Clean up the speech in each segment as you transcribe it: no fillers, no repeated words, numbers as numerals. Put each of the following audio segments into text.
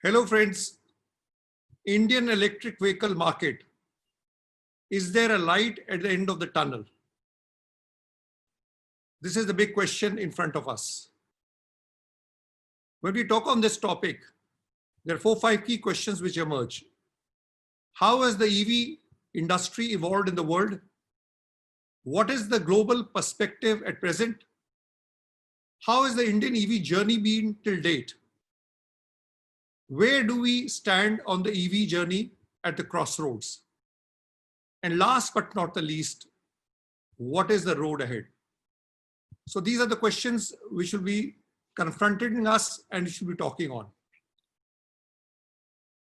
Hello friends, Indian electric vehicle market. Is there a light at the end of the tunnel? This is the big question in front of us. When we talk on this topic, there are 4-5 key questions which emerge. How has the EV industry evolved in the world? What is the global perspective at present? How has the Indian EV journey been till date? Where do we stand on the EV journey at the crossroads? And last but not the least, what is the road ahead? So these are the questions which will be confronting us and we should be talking on.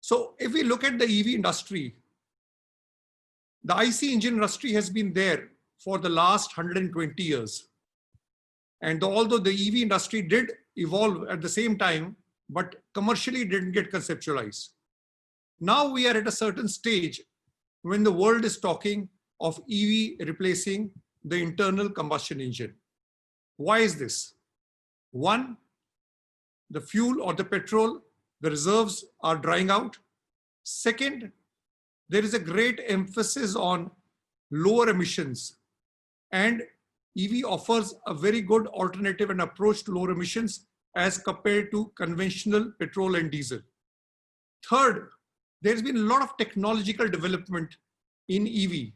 So if we look at the EV industry, the IC engine industry has been there for the last 120 years. And although the EV industry did evolve at the same time, but commercially didn't get conceptualized. Now we are at a certain stage when the world is talking of EV replacing the internal combustion engine. Why is this? One, the fuel or the petrol, the reserves are drying out. Second, there is a great emphasis on lower emissions, and EV offers a very good alternative and approach to lower emissions as compared to conventional petrol and diesel. Third, there's been a lot of technological development in EV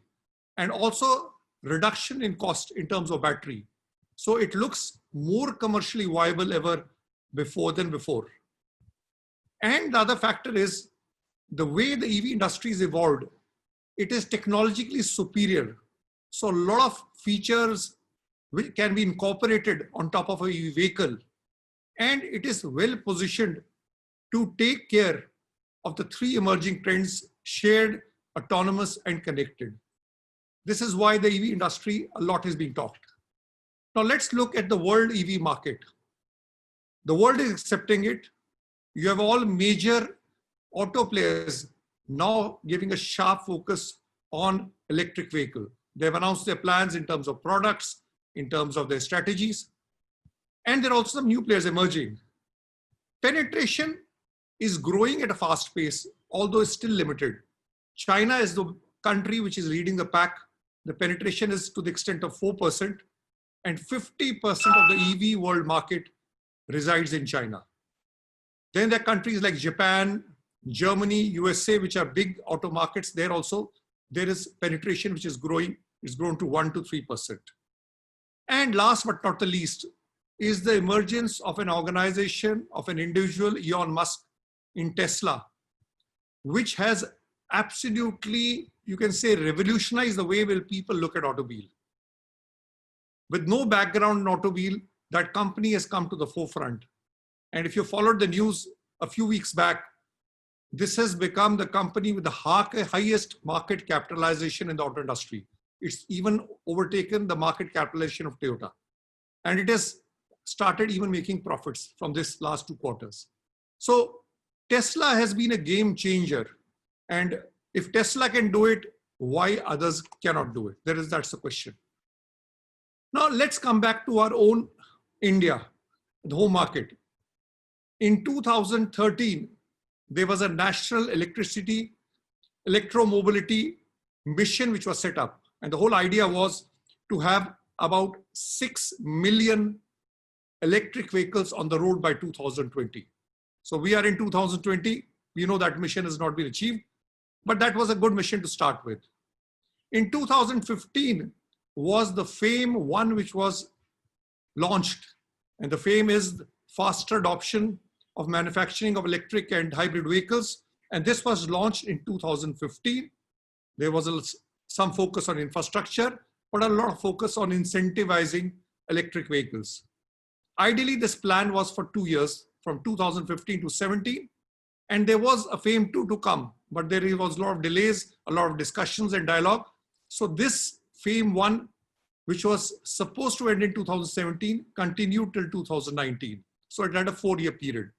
and also reduction in cost in terms of battery. So it looks more commercially viable ever than before. And the other factor is the way the EV industry is evolved. It is technologically superior. So a lot of features which can be incorporated on top of a EV vehicle. And it is well positioned to take care of the three emerging trends: shared, autonomous, and connected. This is why the EV industry, a lot is being talked. Now let's look at the world EV market. The world is accepting it. You have all major auto players now giving a sharp focus on electric vehicle. They've announced their plans in terms of products, in terms of their strategies. And there are also some new players emerging. Penetration is growing at a fast pace, although it's still limited. China is the country which is leading the pack. The penetration is to the extent of 4%, and 50% of the EV world market resides in China. Then there are countries like Japan, Germany, USA, which are big auto markets. There also, there is penetration which is growing. It's grown to 1 to 3%. And last but not the least, is the emergence of an organization, of an individual, Elon Musk, in Tesla, which has absolutely, you can say, revolutionized the way will people look at automobile. With no background in automobile, that company has come to the forefront. And if you followed the news a few weeks back, this has become the company with the highest market capitalization in the auto industry. It's even overtaken the market capitalization of Toyota. And it has started even making profits from this last 2 quarters. So Tesla has been a game changer. And if Tesla can do it, why others cannot do it? That's the question. Now let's come back to our own India, the home market. In 2013, there was a national electro mobility mission which was set up. And the whole idea was to have about 6 million electric vehicles on the road by 2020. So we are in 2020. We know that mission has not been achieved, but that was a good mission to start with. In 2015 was the FAME 1 which was launched. And the FAME is faster adoption of manufacturing of electric and hybrid vehicles. And this was launched in 2015. There was some focus on infrastructure, but a lot of focus on incentivizing electric vehicles. Ideally, this plan was for 2 years, from 2015 to 17, and there was a FAME 2 to come, but there was a lot of delays, a lot of discussions and dialogue. So this FAME 1, which was supposed to end in 2017, continued till 2019. So it had a 4-year period.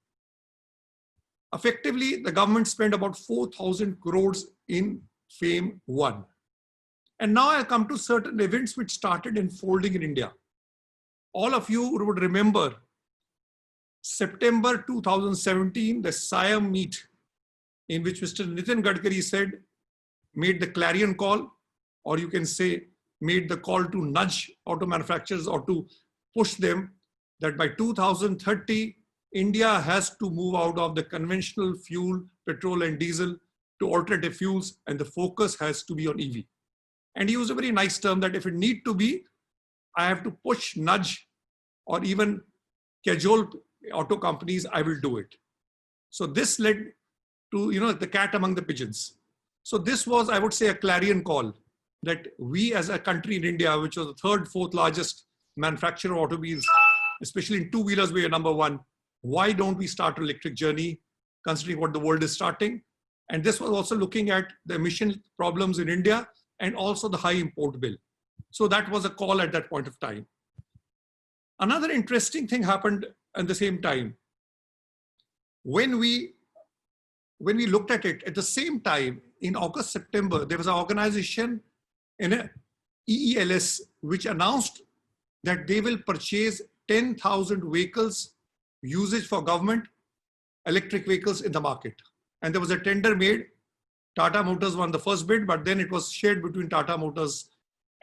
Effectively, the government spent about 4,000 crores in FAME 1. And now I'll come to certain events which started unfolding in India. All of you would remember September 2017, the Siam meet in which Mr. Nitin Gadkari said, made the clarion call, or you can say made the call to nudge auto manufacturers or to push them that by 2030, India has to move out of the conventional fuel, petrol and diesel to alternative fuels, and the focus has to be on EV. And he used a very nice term that if it need to be, I have to push, nudge, or even cajole auto companies, I will do it. So this led to, the cat among the pigeons. So this was, I would say, a clarion call that we as a country in India, which was the third, fourth largest manufacturer of automobiles, especially in two-wheelers, we are number one. Why don't we start an electric journey, considering what the world is starting? And this was also looking at the emission problems in India and also the high import bill. So that was a call at that point of time. Another interesting thing happened at the same time. When we looked at it, at the same time, in August, September, there was an organization in a EELS which announced that they will purchase 10,000 vehicles, usage for government, electric vehicles in the market. And there was a tender made. Tata Motors won the first bid, but then it was shared between Tata Motors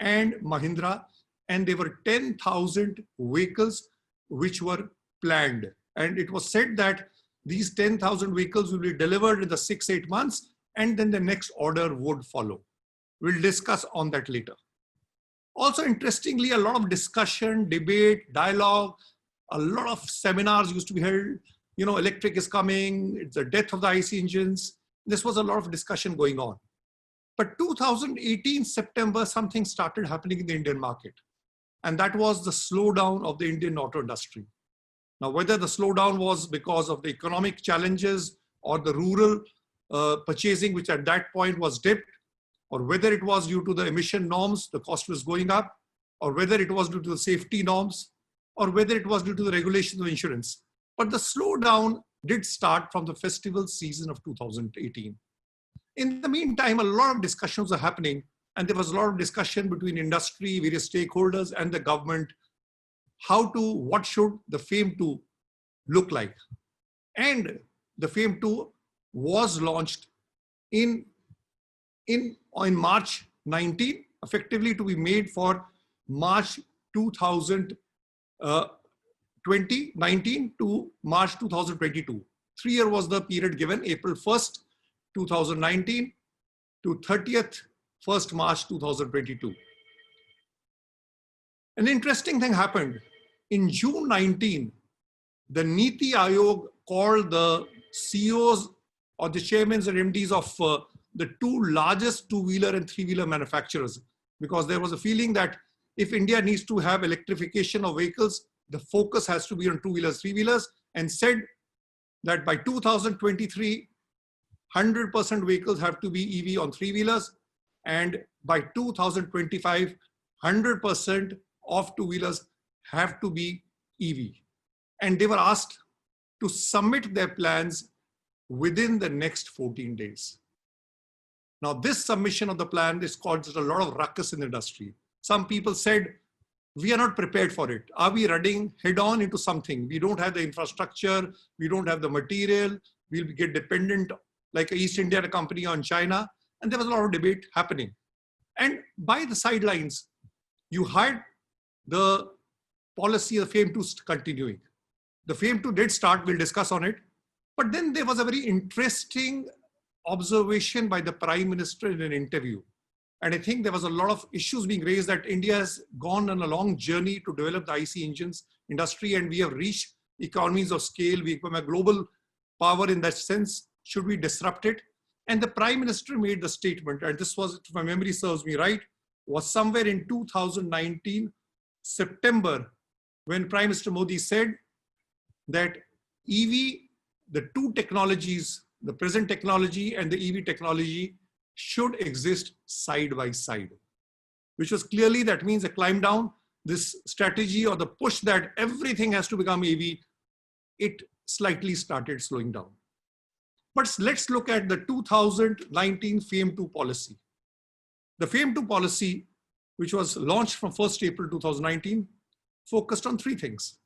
and Mahindra. And there were 10,000 vehicles which were planned. And it was said that these 10,000 vehicles will be delivered in the 6-8 months, and then the next order would follow. We'll discuss on that later. Also, interestingly, a lot of discussion, debate, dialogue, a lot of seminars used to be held. Electric is coming, it's the death of the IC engines. This was a lot of discussion going on. But 2018 September, something started happening in the Indian market. And that was the slowdown of the Indian auto industry. Now, whether the slowdown was because of the economic challenges or the rural purchasing, which at that point was dipped, or whether it was due to the emission norms, the cost was going up, or whether it was due to the safety norms, or whether it was due to the regulations of insurance. But the slowdown did start from the festival season of 2018. In the meantime, a lot of discussions are happening, and there was a lot of discussion between industry, various stakeholders, and the government, what should the FAME 2 look like. And the FAME 2 was launched in March 19, effectively to be made for March 2019 to March 2022. 3 years was the period given, April 1st, 2019 to 30th, 1st March 2022. An interesting thing happened. In June 19, the Niti Aayog called the CEOs or the chairmen and MDs of the two largest two-wheeler and three-wheeler manufacturers, because there was a feeling that if India needs to have electrification of vehicles, the focus has to be on two-wheelers, three-wheelers, and said that by 2023, 100% vehicles have to be EV on three-wheelers, and by 2025, 100% of two-wheelers have to be EV. And they were asked to submit their plans within the next 14 days. Now, this submission of the plan is caused a lot of ruckus in the industry. Some people said, we are not prepared for it. Are we running head on into something? We don't have the infrastructure. We don't have the material. We'll get dependent like an East India company on China. And there was a lot of debate happening. And by the sidelines, you had the policy of FAME 2 continuing. The FAME 2 did start, we'll discuss on it. But then there was a very interesting observation by the Prime Minister in an interview. And I think there was a lot of issues being raised that India has gone on a long journey to develop the IC engines industry, and we have reached economies of scale. We become a global power in that sense. Should we disrupt it? And the Prime Minister made the statement, and this was, if my memory serves me right, was somewhere in 2019, September, when Prime Minister Modi said that EV, the two technologies, the present technology and the EV technology should exist side by side, which was clearly, that means a climb down. This strategy or the push that everything has to become EV, it slightly started slowing down. But let's look at the 2019 FAME 2 policy. The FAME 2 policy, which was launched from 1st April 2019, focused on three things.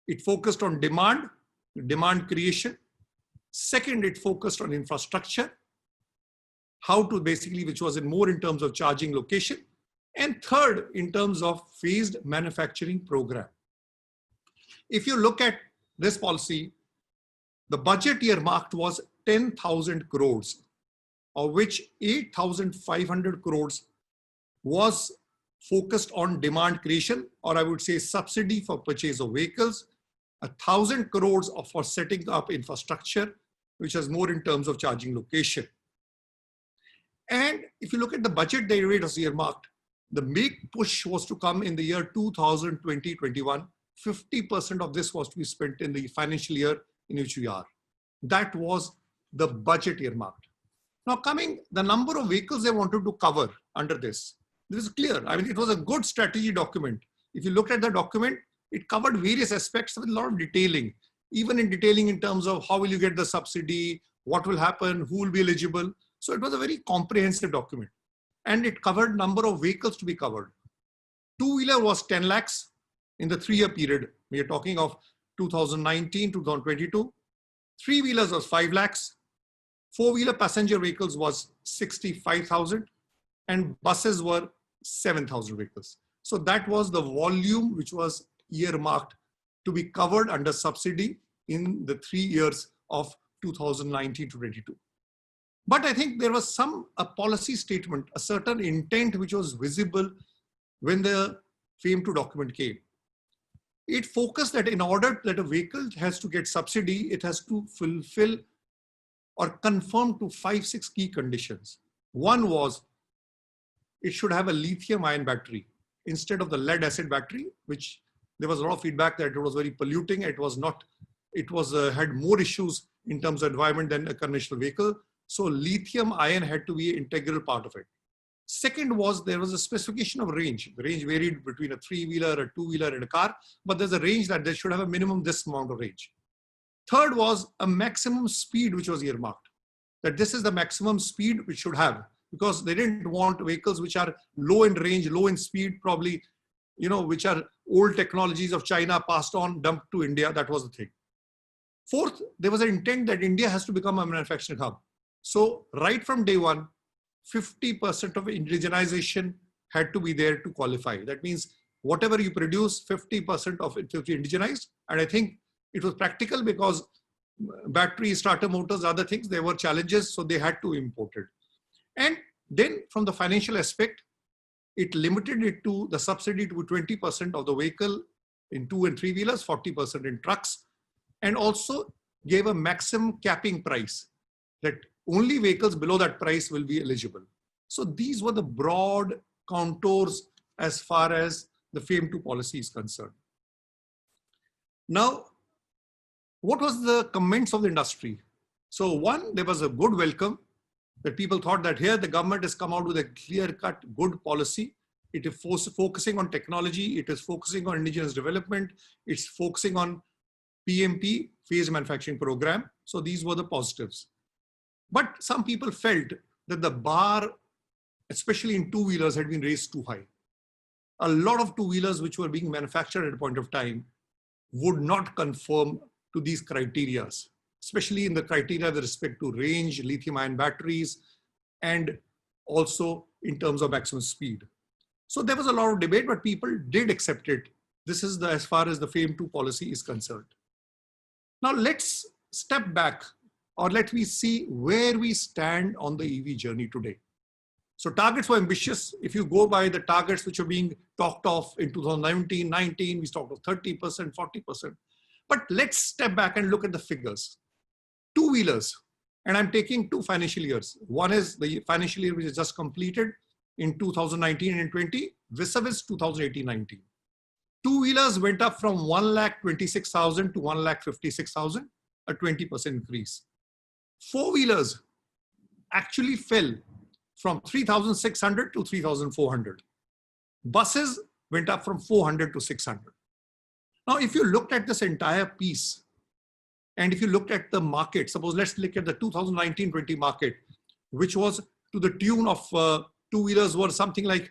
It focused on demand creation. Second, it focused on infrastructure, how to basically, which was more in terms of charging location. And third, in terms of phased manufacturing program. If you look at this policy, the budget earmarked was 10,000 crores, of which 8,500 crores was focused on demand creation, or I would say subsidy for purchase of vehicles, 1,000 crores for setting up infrastructure, which is more in terms of charging location. And if you look at the budget that was earmarked, the big push was to come in the year 2020-21. 50% of this was to be spent in the financial year in which we are. That was the budget earmarked. Now the number of vehicles they wanted to cover under this is clear. I mean, it was a good strategy document. If you look at the document, it covered various aspects with a lot of detailing, even in detailing in terms of how will you get the subsidy, what will happen, who will be eligible. So it was a very comprehensive document. And it covered number of vehicles to be covered. Two-wheeler was 10 lakhs in the 3-year period. We are talking of 2019, 2022. Three-wheelers was 5 lakhs. Four-wheeler passenger vehicles was 65,000. And buses were 7,000 vehicles. So that was the volume which was earmarked to be covered under subsidy in the 3 years of 2019 to 22. But I think there was a policy statement, a certain intent which was visible when the FAME 2 document came. It focused that in order that a vehicle has to get subsidy, it has to fulfill or conform to 5-6 key conditions. One was it should have a lithium ion battery instead of the lead acid battery, which there was a lot of feedback that it was very polluting. It was not, it was had more issues in terms of environment than a conventional vehicle. So lithium ion had to be an integral part of it. Second was there was a specification of range. The range varied between a 3-wheeler, a 2-wheeler and a car, but there's a range that they should have a minimum this amount of range. Third was a maximum speed which was earmarked, that this is the maximum speed which should have, because they didn't want vehicles which are low in range, low in speed, probably, you know, which are old technologies of China passed on, dumped to India. That was the thing. Fourth, there was an intent that India has to become a manufacturing hub. So right from day one, 50% of indigenization had to be there to qualify. That means whatever you produce, 50% of it will be indigenized. And I think it was practical because battery, starter motors, other things, there were challenges, so they had to import it. And then from the financial aspect, it limited it to the subsidy to 20% of the vehicle in 2- and 3-wheelers, 40% in trucks, and also gave a maximum capping price that only vehicles below that price will be eligible. So these were the broad contours as far as the FAME 2 policy is concerned. Now, what was the comments of the industry? So one, there was a good welcome that people thought that here the government has come out with a clear-cut good policy. It is focusing on technology. It is focusing on indigenous development. It's focusing on PMP, phased manufacturing program. So these were the positives. But some people felt that the bar, especially in 2-wheelers, had been raised too high. A lot of 2-wheelers which were being manufactured at a point of time would not conform to these criteria, especially in the criteria with respect to range, lithium-ion batteries, and also in terms of maximum speed. So there was a lot of debate, but people did accept it. This is as far as the FAME 2 policy is concerned. Now let's step back, or let me see where we stand on the EV journey today. So targets were ambitious. If you go by the targets which are being talked of in 2019, we talked of 30%, 40%. But let's step back and look at the figures. 2-wheelers, and I'm taking 2 financial years. One is the financial year which is just completed in 2019 and 20, vis-a-vis 2018-19. 2-wheelers went up from 1,26,000 to 1,56,000, a 20% increase. 4-wheelers actually fell from 3,600 to 3,400. Buses went up from 400 to 600. Now, if you looked at this entire piece, and if you looked at the market, suppose let's look at the 2019-20 market, which was to the tune of 2-wheelers were something like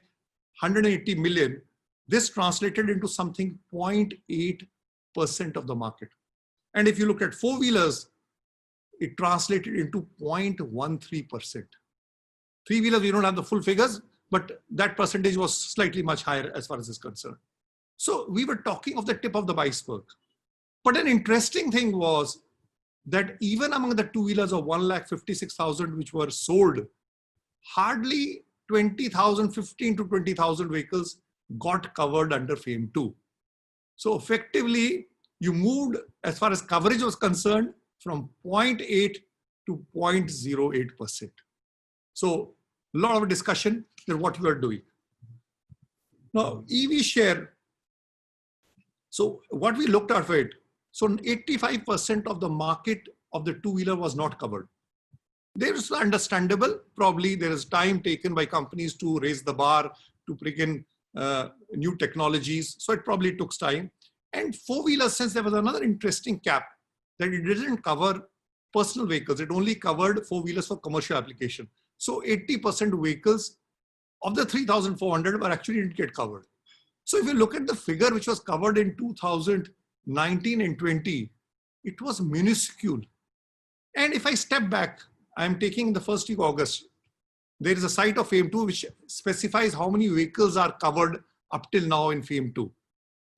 180 million. This translated into something 0.8 of the market. And if you look at four-wheelers, it translated into 0.13%. Three-wheelers, we don't have the full figures, but that percentage was slightly much higher as far as is concerned. So we were talking of the tip of the iceberg. But an interesting thing was that even among the two-wheelers of 1,56,000 which were sold, hardly 20,000, 15 to 20,000 vehicles got covered under FAME 2. So effectively, you moved, as far as coverage was concerned, from 0.8 to 0.08%. So a lot of discussion that what you are doing. Now, EV share. So what we looked at it, so 85% of the market of the two-wheeler was not covered. There is understandable, probably there is time taken by companies to raise the bar, to bring in new technologies. So it probably took time. And four-wheelers, since there was another interesting cap, that it didn't cover personal vehicles. It only covered four-wheelers for commercial application. So 80% vehicles of the 3,400 were actually didn't get covered. So if you look at the figure which was covered in 2019 and 20, it was minuscule. And if I step back, I'm taking the first week of August. There is a site of FAME 2 which specifies how many vehicles are covered up till now in FAME 2.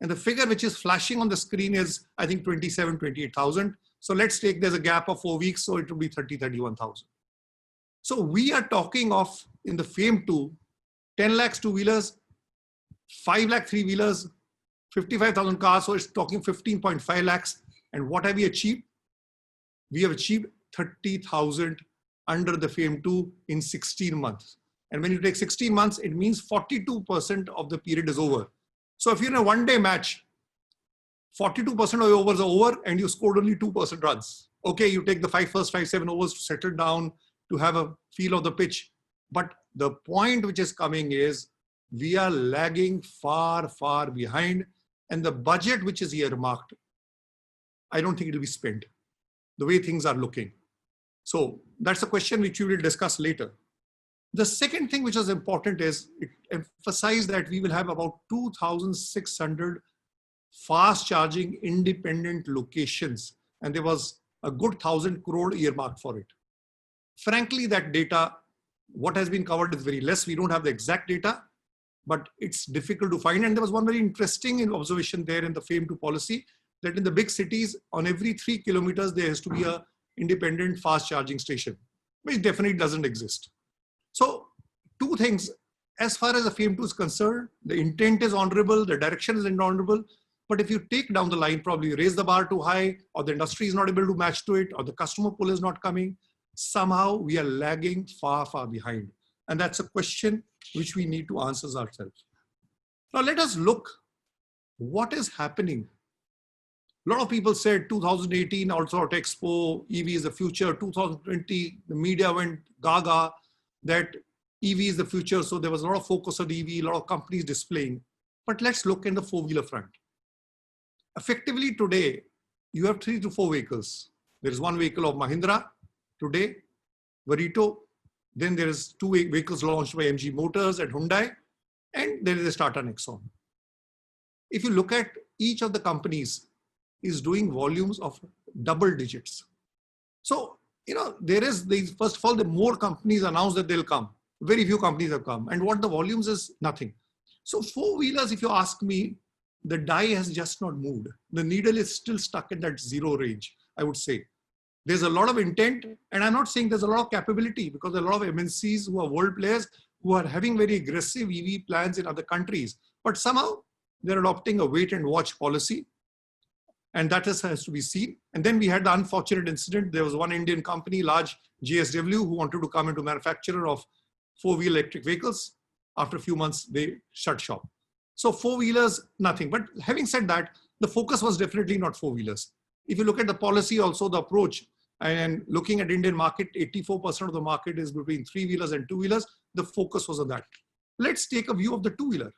And the figure which is flashing on the screen is, I think, 27, 28,000. So let's take, there's a gap of 4 weeks, so it will be 30, 31,000. So we are talking of, in the FAME 2, 10 lakhs two-wheelers, 5 lakh three-wheelers, 55,000 cars, so it's talking 15.5 lakhs. And what have we achieved? We have achieved 30,000 under the FAME 2 in 16 months. And when you take 16 months, it means 42% of the period is over. So if you're in a one-day match, 42% of your overs are over and you scored only 2% runs. Okay, you take the first 5-7 overs to settle down, to have a feel of the pitch. But the point which is coming is, we are lagging far, far behind. And the budget which is earmarked, I don't think it will be spent the way things are looking. So that's a question which we will discuss later. The second thing which is important is it emphasized that we will have about 2,600 fast charging independent locations. And there was a good 1,000 crore earmarked for it. Frankly, that data, what has been covered is very less. We don't have the exact data, but it's difficult to find. And there was one very interesting observation there in the FAME 2 policy, that in the big cities, on every 3 kilometers, there has to be an independent fast charging station, which definitely doesn't exist. So two things, as far as the FAME 2 is concerned, the intent is honorable, the direction is honorable, but if you take down the line, probably raise the bar too high, or the industry is not able to match to it, or the customer pull is not coming, somehow we are lagging far, far behind. And that's a question which we need to answer ourselves. Now let us look what is happening. A lot of people said 2018 also at Expo, EV is the future. 2020, the media went gaga that EV is the future. So there was a lot of focus on EV, a lot of companies displaying. But let's look in the four-wheeler front. Effectively today, you have 3 to 4 vehicles. There is one vehicle of Mahindra today, Varito. Then there is 2 vehicles launched by MG Motors and Hyundai. And there is a Tata Nexon. If you look at each of the companies, is doing volumes of double digits. So, there is, first of all, the more companies announce that they'll come. Very few companies have come. And what the volumes is nothing. So four-wheelers, if you ask me, the die has just not moved. The needle is still stuck in that zero range, I would say. There's a lot of intent, and I'm not saying there's a lot of capability, because there are a lot of MNCs who are world players who are having very aggressive EV plans in other countries. But somehow they're adopting a wait and watch policy. And that has to be seen. And then we had the unfortunate incident. There was one Indian company, large JSW, who wanted to come into manufacturer of four-wheel electric vehicles. After a few months, they shut shop. So four-wheelers, nothing. But having said that, the focus was definitely not four-wheelers. If you look at the policy, also the approach, and looking at Indian market, 84% of the market is between three-wheelers and two-wheelers. The focus was on that. Let's take a view of the two-wheeler.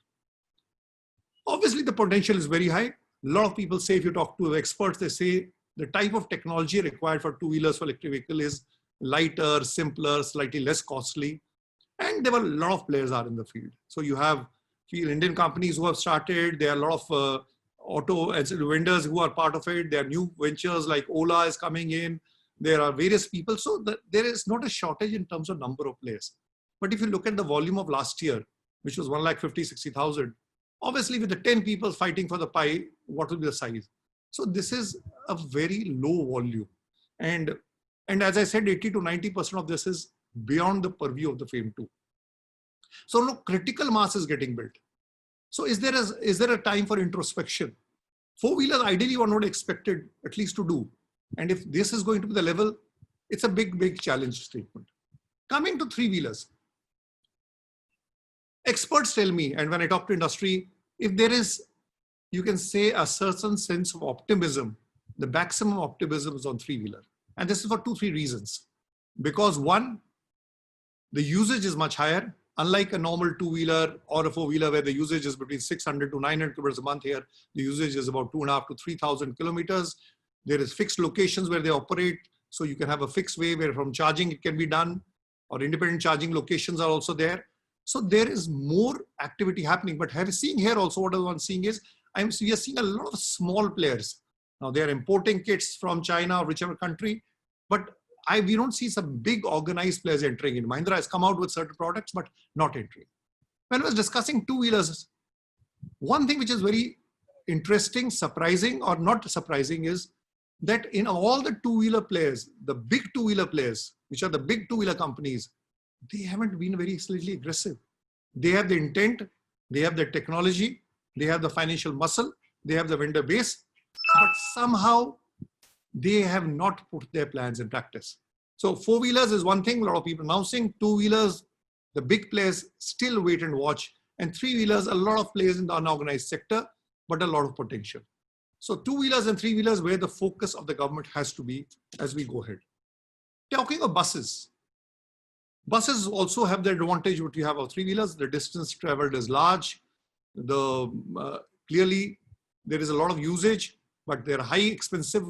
Obviously, the potential is very high. A lot of people say, if you talk to experts, they say the type of technology required for two-wheelers for electric vehicle is lighter, simpler, slightly less costly. And there were a lot of players are in the field. So you have few Indian companies who have started. There are a lot of auto as vendors who are part of it. There are new ventures like Ola is coming in. There are various people. So there is not a shortage in terms of number of players. But if you look at the volume of last year, which was 1,50,000-60,000, obviously with the 10 people fighting for the pie, what will be the size? So this is a very low volume. And as I said, 80 to 90% of this is beyond the purview of the FAME 2. So no critical mass is getting built. So is there a time for introspection? Four-wheelers, ideally one would expect it at least to do. And if this is going to be the level, it's a big, big challenge statement. Coming to three-wheelers. Experts tell me, and when I talk to industry, if there is, you can say, a certain sense of optimism, the maximum optimism is on three-wheeler. And this is for 2-3 reasons. Because one, the usage is much higher. Unlike a normal two-wheeler or a four-wheeler where the usage is between 600 to 900 kilometers a month, here, the usage is about 2,500 to 3,000 kilometers. There is fixed locations where they operate. So you can have a fixed way where from charging it can be done, or independent charging locations are also there. So there is more activity happening. But seeing here also, what I'm seeing is, we are seeing a lot of small players. Now they are importing kits from China or whichever country, but we don't see some big organized players entering in. Mahindra has come out with certain products, but not entering. When I was discussing two-wheelers, one thing which is very interesting, surprising or not surprising is that in all the two-wheeler players, the big two-wheeler players, which are the big two-wheeler companies, they haven't been very slightly aggressive. They have the intent, they have the technology, they have the financial muscle, they have the vendor base, but somehow they have not put their plans in practice. So four-wheelers is one thing, a lot of people announcing. Two-wheelers, the big players still wait and watch. And three-wheelers, a lot of players in the unorganized sector, but a lot of potential. So two-wheelers and three-wheelers where the focus of the government has to be as we go ahead. Talking of buses. Buses also have the advantage what you have of three-wheelers. The distance traveled is large. Clearly, there is a lot of usage, but they're high expensive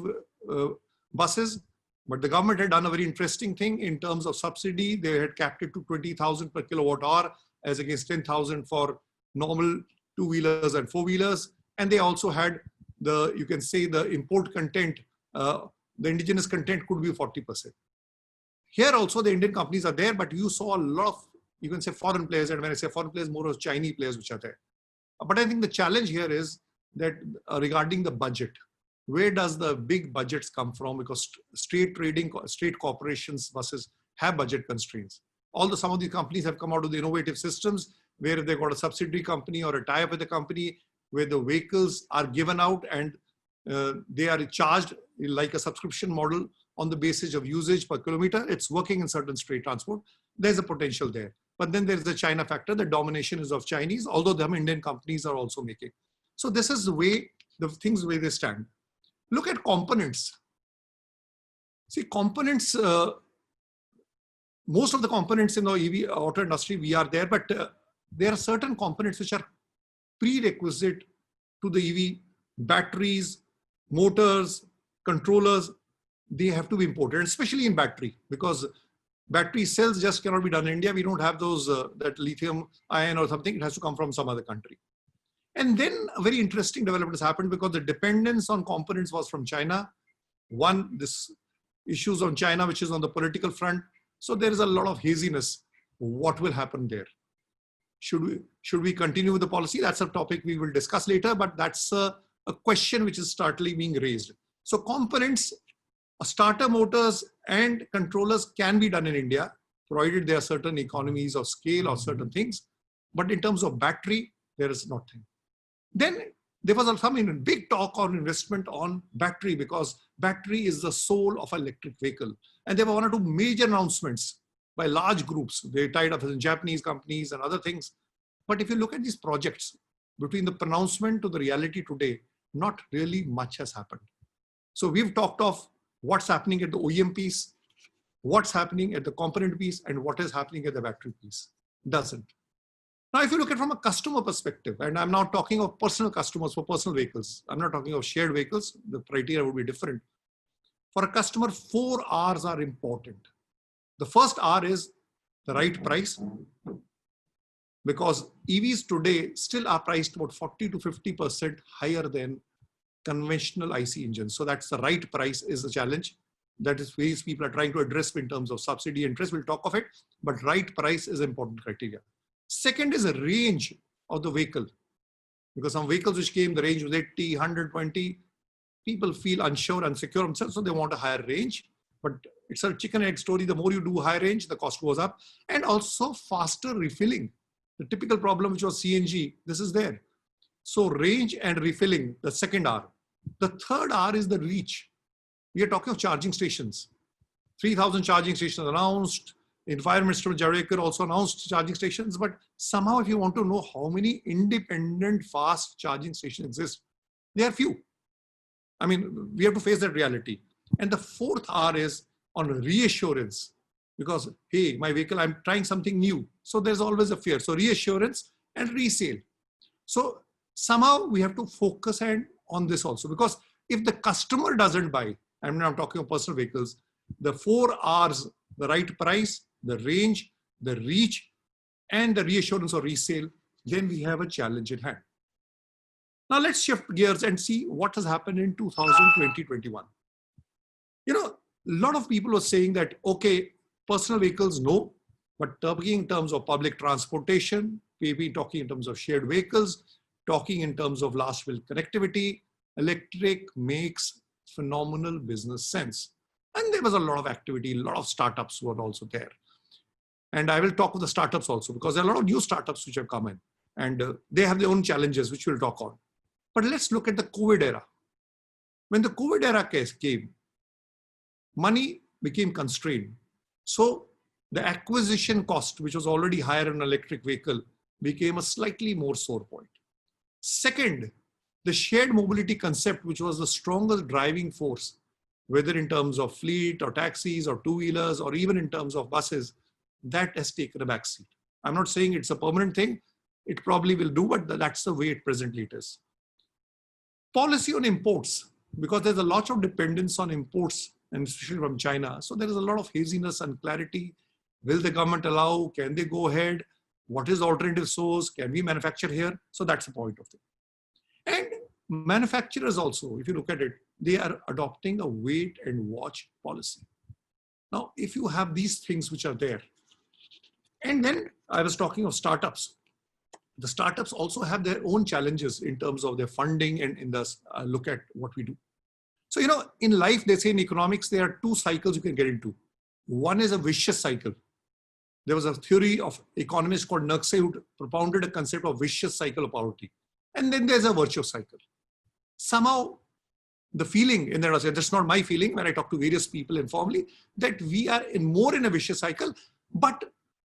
buses. But the government had done a very interesting thing in terms of subsidy. They had capped it to 20,000 per kilowatt hour as against 10,000 for normal two-wheelers and four-wheelers. And they also had you can say the import content, the indigenous content could be 40%. Here also the Indian companies are there, but you saw a lot of, you can say foreign players. And when I say foreign players, more of Chinese players which are there. But I think the challenge here is that regarding the budget, where does the big budgets come from? Because state corporations buses have budget constraints. Although some of these companies have come out with innovative systems where they've got a subsidiary company or a tie-up with a company where the vehicles are given out and they are charged like a subscription model on the basis of usage per kilometer. It's working in certain state transport. There's a potential there. But then there's the China factor. The domination is of Chinese, although the Indian companies are also making. So this is the way, the things the way they stand. Look at components. See, components, most of the components in the EV auto industry, we are there, but there are certain components which are prerequisite to the EV: batteries, motors, controllers. They have to be imported, especially in battery, because battery cells just cannot be done in India. We don't have those, that lithium ion or something. It has to come from some other country. And then a very interesting development has happened because the dependence on components was from China. One, this issues on China, which is on the political front. So there is a lot of haziness. What will happen there? Should we continue with the policy? That's a topic we will discuss later, but that's a question which is startly being raised. So components, starter motors and controllers can be done in India, provided there are certain economies of scale or certain things. But in terms of battery, there is nothing. Then there was some big talk on investment on battery because battery is the soul of an electric vehicle. And there were one or two major announcements by large groups. They tied up with Japanese companies and other things. But if you look at these projects, between the pronouncement to the reality today, not really much has happened. So we've talked of what's happening at the OEM piece, what's happening at the component piece, and what is happening at the battery piece. Doesn't. Now, if you look at it from a customer perspective, and I'm not talking of personal customers for personal vehicles, I'm not talking of shared vehicles, the criteria would be different. For a customer, 4 R's are important. The first R is the right price, because EVs today still are priced about 40 to 50% higher than conventional IC engines. So that's the right price is the challenge. That is ways people are trying to address in terms of subsidy interest. We'll talk of it, but right price is important criteria. Second is a range of the vehicle, because some vehicles which came, the range was 80, 120. People feel unsure, insecure themselves, so they want a higher range. But it's a chicken and egg story. The more you do high range, the cost goes up. And also faster refilling. The typical problem which was CNG, this is there. So range and refilling, the second R. The third R is the reach. We are talking of charging stations. 3,000 charging stations announced. Environment Minister Javadekar also announced charging stations. But somehow if you want to know how many independent fast charging stations exist, there are few. I mean, we have to face that reality. And the fourth R is on reassurance. Because, hey, my vehicle, I'm trying something new. So there's always a fear. So reassurance and resale. So somehow we have to focus on this also. Because if the customer doesn't buy, I'm now talking of personal vehicles, the 4 R's, the right price, the range, the reach, and the reassurance or resale, then we have a challenge in hand. Now let's shift gears and see what has happened in 2020-21. You know, a lot of people are saying that, okay, personal vehicles, no, but talking in terms of public transportation, maybe talking in terms of shared vehicles, talking in terms of last mile connectivity, electric makes phenomenal business sense. And there was a lot of activity, a lot of startups were also there. And I will talk of the startups also, because there are a lot of new startups which have come in, and they have their own challenges, which we'll talk on. But let's look at the COVID era. When the COVID era came, money became constrained. So the acquisition cost, which was already higher in an electric vehicle, became a slightly more sore point. Second, the shared mobility concept, which was the strongest driving force, whether in terms of fleet or taxis or two-wheelers or even in terms of buses, that has taken a backseat. I'm not saying it's a permanent thing. It probably will do, but that's the way it presently is. Policy on imports, because there's a lot of dependence on imports, and especially from China. So there is a lot of haziness and clarity. Will the government allow? Can they go ahead? What is the alternative source? Can we manufacture here? So that's the point of it. And manufacturers also, if you look at it, they are adopting a wait and watch policy. Now, if you have these things which are there, and then I was talking of startups. The startups also have their own challenges in terms of their funding and in the look at what we do. So, you know, in life, they say in economics, there are 2 cycles you can get into. One is a vicious cycle. There was a theory of economist called Nurse who propounded a concept of vicious cycle of poverty. And then there's a virtuous cycle. Somehow, the feeling, and that's not my feeling when I talk to various people informally, that we are more in a vicious cycle, but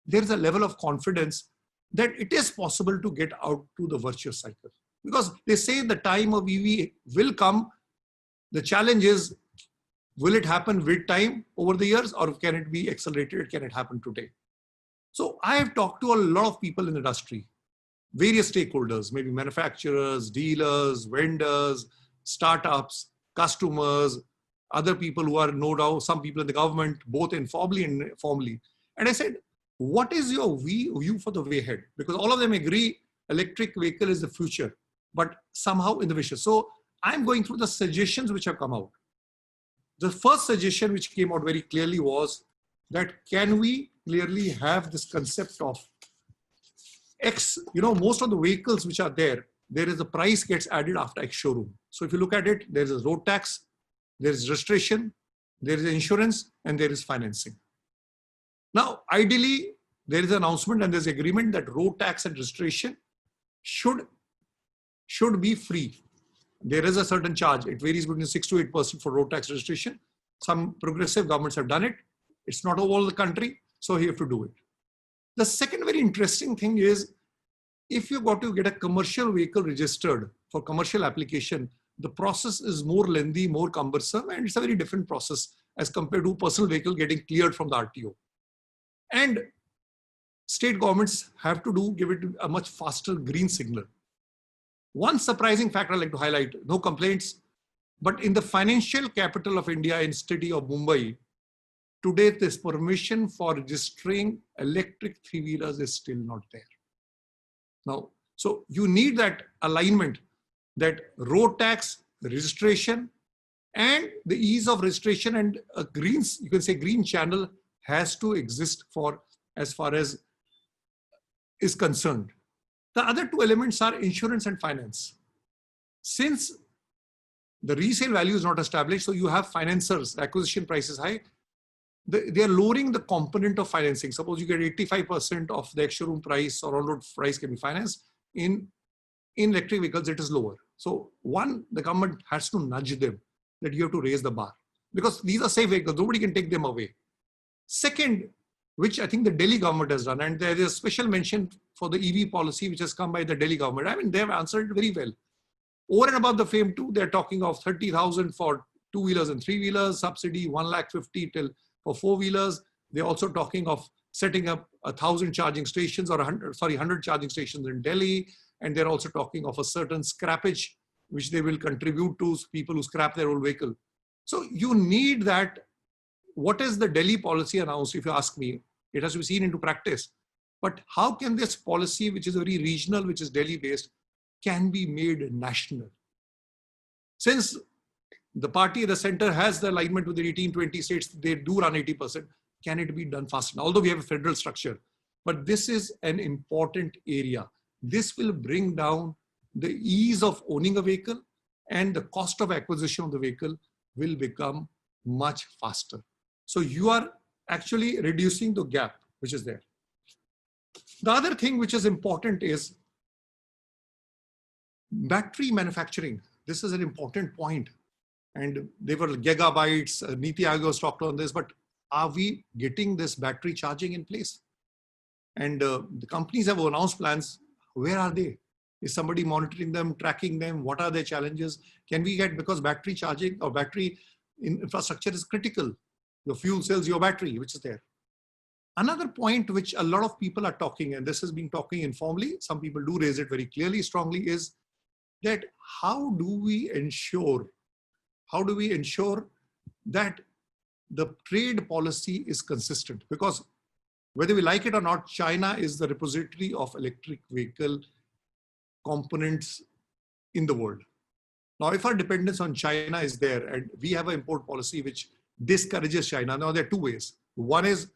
there's a level of confidence that it is possible to get out to the virtuous cycle. Because they say the time of EV will come. The challenge is, will it happen with time over the years, or can it be accelerated? Can it happen today? So I have talked to a lot of people in the industry, various stakeholders, maybe manufacturers, dealers, vendors, startups, customers, other people who are no doubt, some people in the government, both informally and formally. And I said, what is your view for the way ahead? Because all of them agree electric vehicle is the future, but somehow in the vicious. So I'm going through the suggestions which have come out. The first suggestion which came out very clearly was that can we clearly have this concept of X, you know, most of the vehicles which are there is a price gets added after X showroom. So if you look at it, there is a road tax, there is registration, there is insurance, and there is financing. Now, ideally, there is an announcement and there's agreement that road tax and registration should be free. There is a certain charge. It varies between 6 to 8% for road tax registration. Some progressive governments have done it. It's not over the country, so you have to do it. The second very interesting thing is, if you got to get a commercial vehicle registered for commercial application, the process is more lengthy, more cumbersome, and it's a very different process as compared to personal vehicle getting cleared from the RTO. And state governments have to give it a much faster green signal. One surprising factor I'd like to highlight, no complaints, but in the financial capital of India, in city of Mumbai, today this permission for registering electric 3-wheelers is still not there. Now, so you need that alignment that road tax, the registration, and the ease of registration, and a green, you can say green channel has to exist for as far as is concerned. The other two elements are insurance and finance. Since the resale value is not established, so you have financiers, acquisition price is high, they are lowering the component of financing. Suppose you get 85% of the ex-showroom price or on-road price can be financed. In electric vehicles, it is lower. So one, the government has to nudge them that you have to raise the bar, because these are safe vehicles, nobody can take them away. Second, which I think the Delhi government has done, and there is a special mention for the EV policy which has come by the Delhi government. I mean, they have answered it very well. Over and above the FAME 2, they're talking of 30,000 for two-wheelers and three-wheelers, subsidy 1,50,000 till for four-wheelers. They're also talking of setting up 1,000 charging stations or 100 charging stations in Delhi. And they're also talking of a certain scrappage which they will contribute to people who scrap their old vehicle. So you need that. What is the Delhi policy announced? If you ask me, it has to be seen into practice. But how can this policy, which is very regional, which is Delhi based, can be made national? Since the party at the center has the alignment with the 18, 20 states, they do run 80%. Can it be done faster? Although we have a federal structure, but this is an important area. This will bring down the ease of owning a vehicle, and the cost of acquisition of the vehicle will become much faster. So you are actually reducing the gap which is there. The other thing which is important is battery manufacturing. This is an important point. And they were gigabytes, Niti Aayog was talked on this, but are we getting this battery charging in place? And the companies have announced plans. Where are they? Is somebody monitoring them, tracking them? What are their challenges? Can we get, because battery charging or battery infrastructure is critical. Your fuel cells, your battery, which is there. Another point which a lot of people are talking, and this has been talking informally, some people do raise it very clearly, strongly, is that how do we ensure that the trade policy is consistent? Because whether we like it or not, China is the repository of electric vehicle components in the world. Now, if our dependence on China is there, and we have an import policy which discourages China, now there are two ways. One is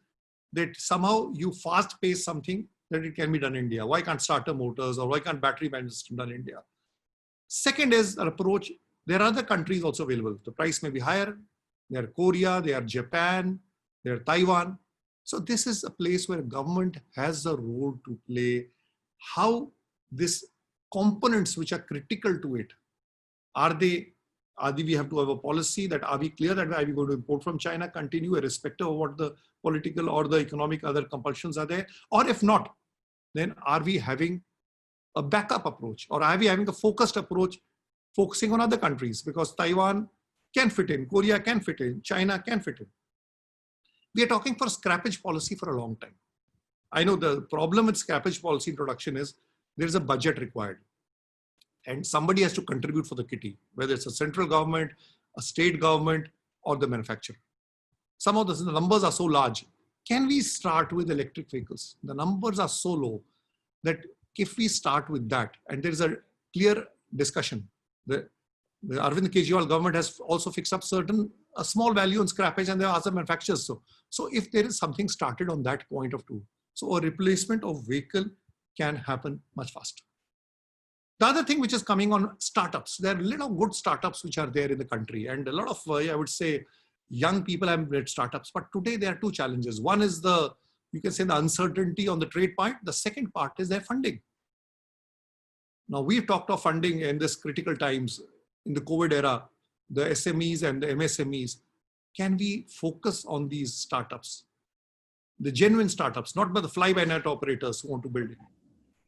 that somehow you fast pace something that it can be done in India. Why can't starter motors or why can't battery management system done in India? Second is an approach. There are other countries also available. The price may be higher. They are Korea, they are Japan, they are Taiwan. So this is a place where government has a role to play. How these components which are critical to it, we have to have a policy that are we clear that are we going to import from China, continue irrespective of what the political or the economic other compulsions are there? Or if not, then are we having a backup approach, or are we having a focused approach focusing on other countries? Because Taiwan can fit in, Korea can fit in, China can fit in. We are talking for scrappage policy for a long time. I know the problem with scrappage policy introduction is there is a budget required. And somebody has to contribute for the kitty, whether it's a central government, a state government, or the manufacturer. Some of the numbers are so large. Can we start with electric vehicles? The numbers are so low that if we start with that, and there is a clear discussion, the Arvind Kejriwal government has also fixed up a small value on scrappage, and they ask the manufacturers so. So if there is something started on that point of view, so a replacement of vehicle can happen much faster. The other thing which is coming on startups, there are a lot of good startups which are there in the country, and a lot of, I would say, young people have led startups. But today there are two challenges. One is you can say the uncertainty on the trade part. The second part is their funding. Now we've talked of funding in this critical times in the COVID era, the SMEs and the MSMEs. Can we focus on these startups, the genuine startups, not by the fly-by-night operators who want to build it?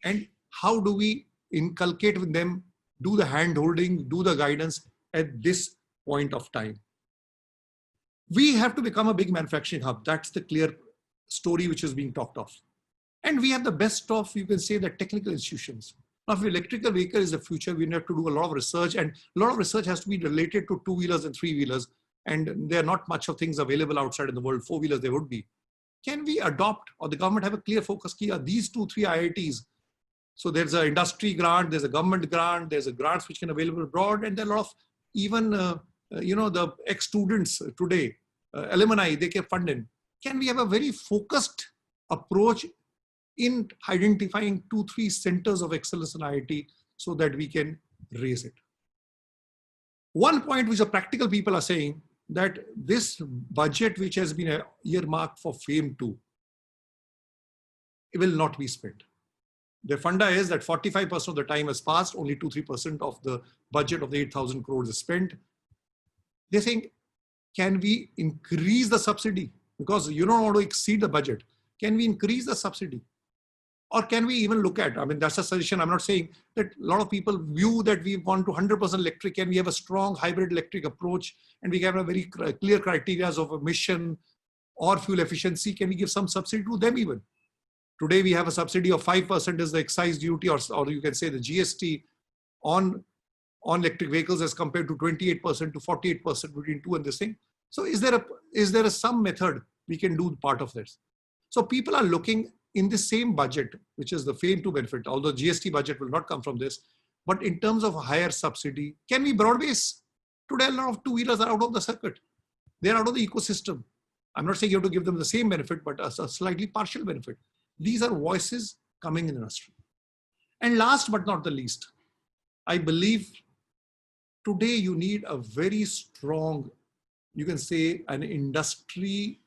And how do we inculcate with them, do the hand-holding, do the guidance at this point of time? We have to become a big manufacturing hub. That's the clear story which is being talked of. And we have the best of, you can say, the technical institutions. Now, if electrical vehicle is the future, we have to do a lot of research, and a lot of research has to be related to two-wheelers and three-wheelers. And there are not much of things available outside in the world. Four-wheelers, there would be. Can we adopt, or the government have a clear focus key? Are these 2-3 IITs? So there's an industry grant, there's a government grant, there's a grants which can be available abroad, and there are a lot of even the ex-students today, alumni, they can fund in. Can we have a very focused approach in identifying 2-3 centers of excellence in IIT so that we can raise it? One point which the practical people are saying, that this budget which has been earmarked for FAME 2, it will not be spent. The funda is that 45% of the time has passed, only 2-3% of the budget of the 8,000 crores is spent. They think, can we increase the subsidy? Because you don't want to exceed the budget. Can we increase the subsidy? Or can we even look at, I mean, that's a suggestion. I'm not saying that a lot of people view that we want to 100% electric. Can we have a strong hybrid electric approach? And we have a very clear criteria of emission or fuel efficiency. Can we give some subsidy to them even? Today, we have a subsidy of 5% as the excise duty, or you can say the GST on electric vehicles as compared to 28% to 48% between 2 and this thing. So is there some method we can do part of this? So people are looking in the same budget, which is the FAME 2 benefit, although GST budget will not come from this, but in terms of higher subsidy, can we broad base? Today, a lot of two-wheelers are out of the circuit. They're out of the ecosystem. I'm not saying you have to give them the same benefit, but a slightly partial benefit. These are voices coming in the industry. And last but not the least, I believe today you need a very strong, you can say, an industry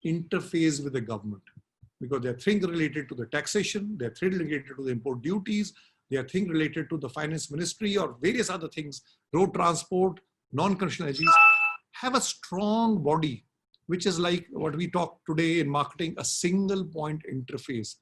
interface with the government, because there are things related to the taxation, there are things related to the import duties, there are things related to the finance ministry or various other things, road transport, non-conventional energies. Have a strong body, which is like what we talk today in marketing, a single point interface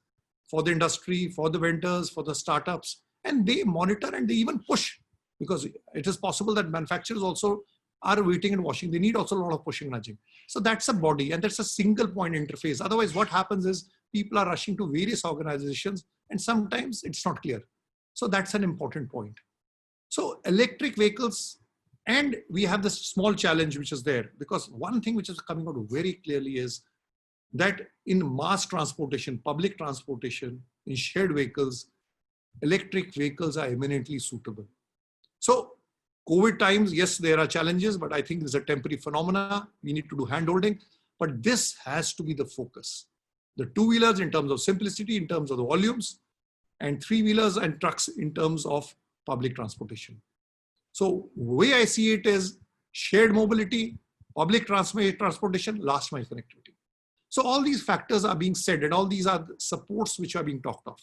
for the industry, for the vendors, for the startups, and they monitor and they even push, because it is possible that manufacturers also are waiting and watching. They need also a lot of pushing and nudging. So that's a body, and that's a single point interface. Otherwise, what happens is people are rushing to various organizations and sometimes it's not clear. So that's an important point. So electric vehicles, and we have this small challenge which is there, because one thing which is coming out very clearly is that in mass transportation, public transportation, in shared vehicles, electric vehicles are eminently suitable. So COVID times, yes, there are challenges, but I think it's a temporary phenomena. We need to do hand-holding, but this has to be the focus. The two-wheelers in terms of simplicity, in terms of the volumes, and three-wheelers and trucks in terms of public transportation. So the way I see it is shared mobility, public transportation, last mile connectivity. So all these factors are being said, and all these are the supports which are being talked of.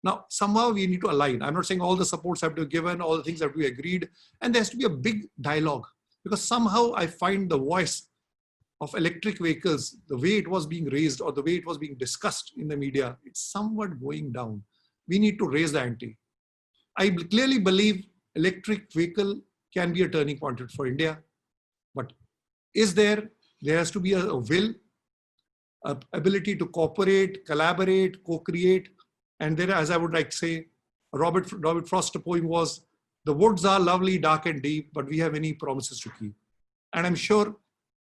Now, somehow we need to align. I'm not saying all the supports have to be given, all the things have to be agreed, and there has to be a big dialogue, because somehow I find the voice of electric vehicles, the way it was being raised or the way it was being discussed in the media, it's somewhat going down. We need to raise the ante. I clearly believe electric vehicle can be a turning point for India, but there has to be a will, ability to cooperate, collaborate, co-create. And there, as I would like to say, Robert Frost's poem was, "The woods are lovely, dark and deep, but we have many promises to keep." And I'm sure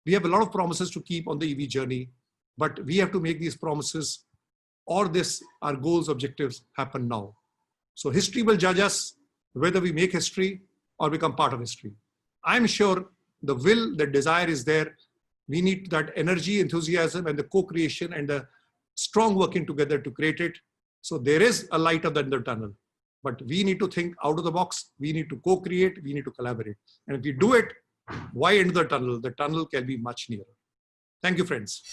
we have a lot of promises to keep on the EV journey, but we have to make these promises, or our goals, objectives happen now. So history will judge us whether we make history or become part of history. I'm sure the will, the desire is there. We need that energy, enthusiasm, and the co-creation and the strong working together to create it. So there is a light at the end of the tunnel, but we need to think out of the box. We need to co-create, we need to collaborate. And if we do it, why end the tunnel? The tunnel can be much nearer. Thank you, friends.